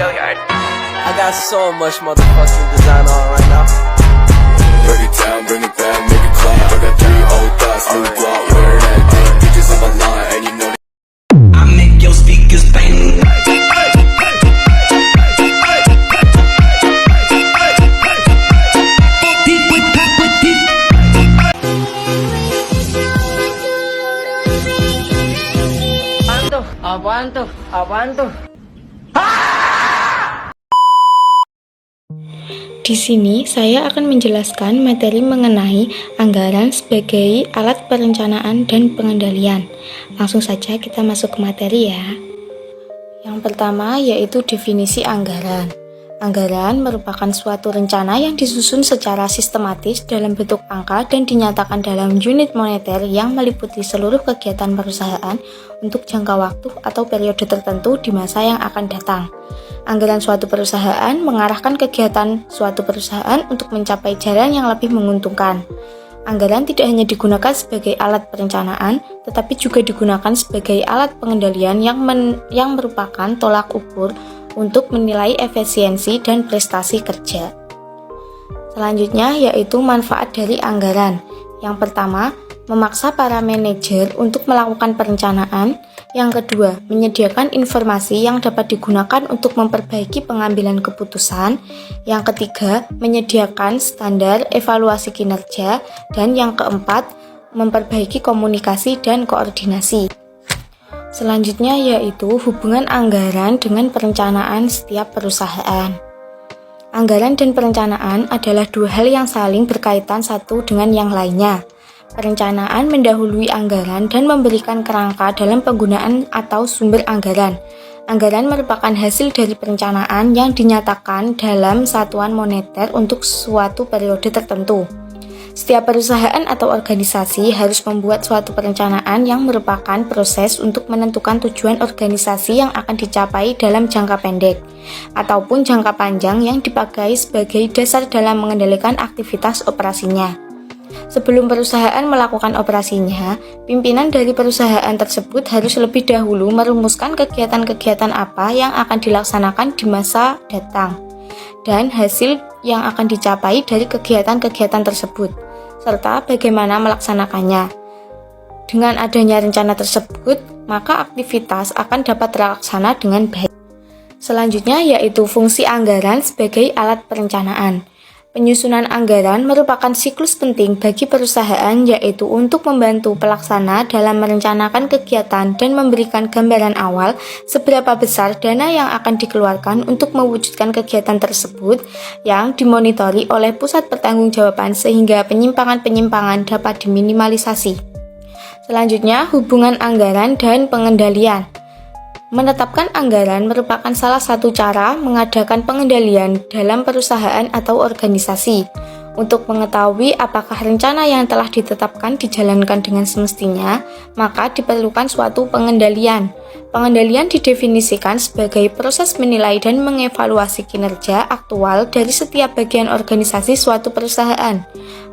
I got so much motherfucking design on right now. Break it down, bring it back, make it clap. I got 3 old thoughts, new block, wear that thing. Bitches on my line, and you know I make your speakers bang. Apaan tuh? Apaan tuh? Di sini saya akan menjelaskan materi mengenai anggaran sebagai alat perencanaan dan pengendalian. Langsung saja kita masuk ke materi ya. Yang pertama yaitu definisi anggaran. Anggaran merupakan suatu rencana yang disusun secara sistematis dalam bentuk angka dan dinyatakan dalam unit moneter yang meliputi seluruh kegiatan perusahaan untuk jangka waktu atau periode tertentu di masa yang akan datang. Anggaran suatu perusahaan mengarahkan kegiatan suatu perusahaan untuk mencapai jalan yang lebih menguntungkan. Anggaran tidak hanya digunakan sebagai alat perencanaan, tetapi juga digunakan sebagai alat pengendalian yang merupakan tolak ukur untuk menilai efisiensi dan prestasi kerja. Selanjutnya yaitu manfaat dari anggaran. Yang pertama, memaksa para manajer untuk melakukan perencanaan. Yang kedua, menyediakan informasi yang dapat digunakan untuk memperbaiki pengambilan keputusan. Yang ketiga, menyediakan standar evaluasi kinerja. Dan yang keempat, memperbaiki komunikasi dan koordinasi. Selanjutnya yaitu hubungan anggaran dengan perencanaan setiap perusahaan. Anggaran dan perencanaan adalah dua hal yang saling berkaitan satu dengan yang lainnya. Perencanaan mendahului anggaran dan memberikan kerangka dalam penggunaan atau sumber anggaran. Anggaran merupakan hasil dari perencanaan yang dinyatakan dalam satuan moneter untuk suatu periode tertentu. Setiap perusahaan atau organisasi harus membuat suatu perencanaan yang merupakan proses untuk menentukan tujuan organisasi yang akan dicapai dalam jangka pendek ataupun jangka panjang yang dipakai sebagai dasar dalam mengendalikan aktivitas operasinya. Sebelum perusahaan melakukan operasinya, pimpinan dari perusahaan tersebut harus lebih dahulu merumuskan kegiatan-kegiatan apa yang akan dilaksanakan di masa datang dan hasil yang akan dicapai dari kegiatan-kegiatan tersebut, serta bagaimana melaksanakannya. Dengan adanya rencana tersebut, maka aktivitas akan dapat terlaksana dengan baik. Selanjutnya yaitu fungsi anggaran sebagai alat perencanaan. Penyusunan anggaran merupakan siklus penting bagi perusahaan, yaitu untuk membantu pelaksana dalam merencanakan kegiatan dan memberikan gambaran awal seberapa besar dana yang akan dikeluarkan untuk mewujudkan kegiatan tersebut yang dimonitori oleh pusat pertanggungjawaban sehingga penyimpangan-penyimpangan dapat diminimalisasi. Selanjutnya, hubungan anggaran dan pengendalian. Menetapkan anggaran merupakan salah satu cara mengadakan pengendalian dalam perusahaan atau organisasi. Untuk mengetahui apakah rencana yang telah ditetapkan dijalankan dengan semestinya, maka diperlukan suatu pengendalian. Pengendalian didefinisikan sebagai proses menilai dan mengevaluasi kinerja aktual dari setiap bagian organisasi suatu perusahaan.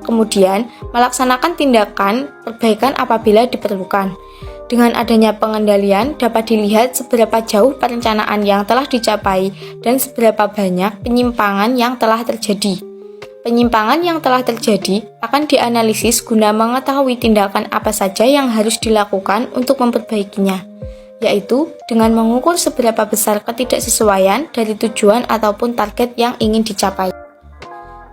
Kemudian, melaksanakan tindakan perbaikan apabila diperlukan. Dengan adanya pengendalian, dapat dilihat seberapa jauh perencanaan yang telah dicapai dan seberapa banyak penyimpangan yang telah terjadi. Penyimpangan yang telah terjadi akan dianalisis guna mengetahui tindakan apa saja yang harus dilakukan untuk memperbaikinya, yaitu dengan mengukur seberapa besar ketidaksesuaian dari tujuan ataupun target yang ingin dicapai.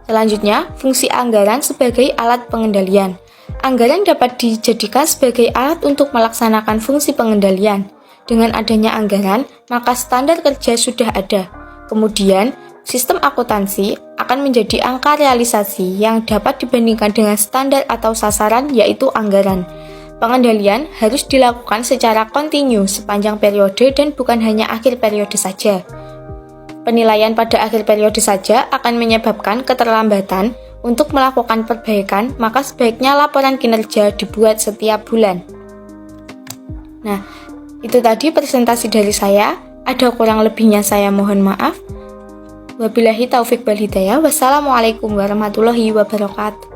Selanjutnya, fungsi anggaran sebagai alat pengendalian. Anggaran dapat dijadikan sebagai alat untuk melaksanakan fungsi pengendalian. Dengan adanya anggaran, maka standar kerja sudah ada. Kemudian, sistem akuntansi akan menjadi angka realisasi yang dapat dibandingkan dengan standar atau sasaran, yaitu anggaran. Pengendalian harus dilakukan secara kontinu sepanjang periode dan bukan hanya akhir periode saja. Penilaian pada akhir periode saja akan menyebabkan keterlambatan untuk melakukan perbaikan, maka sebaiknya laporan kinerja dibuat setiap bulan. Nah, itu tadi presentasi dari saya. Ada kurang lebihnya saya mohon maaf. Wabillahi taufik wal hidayah. Wassalamualaikum warahmatullahi wabarakatuh.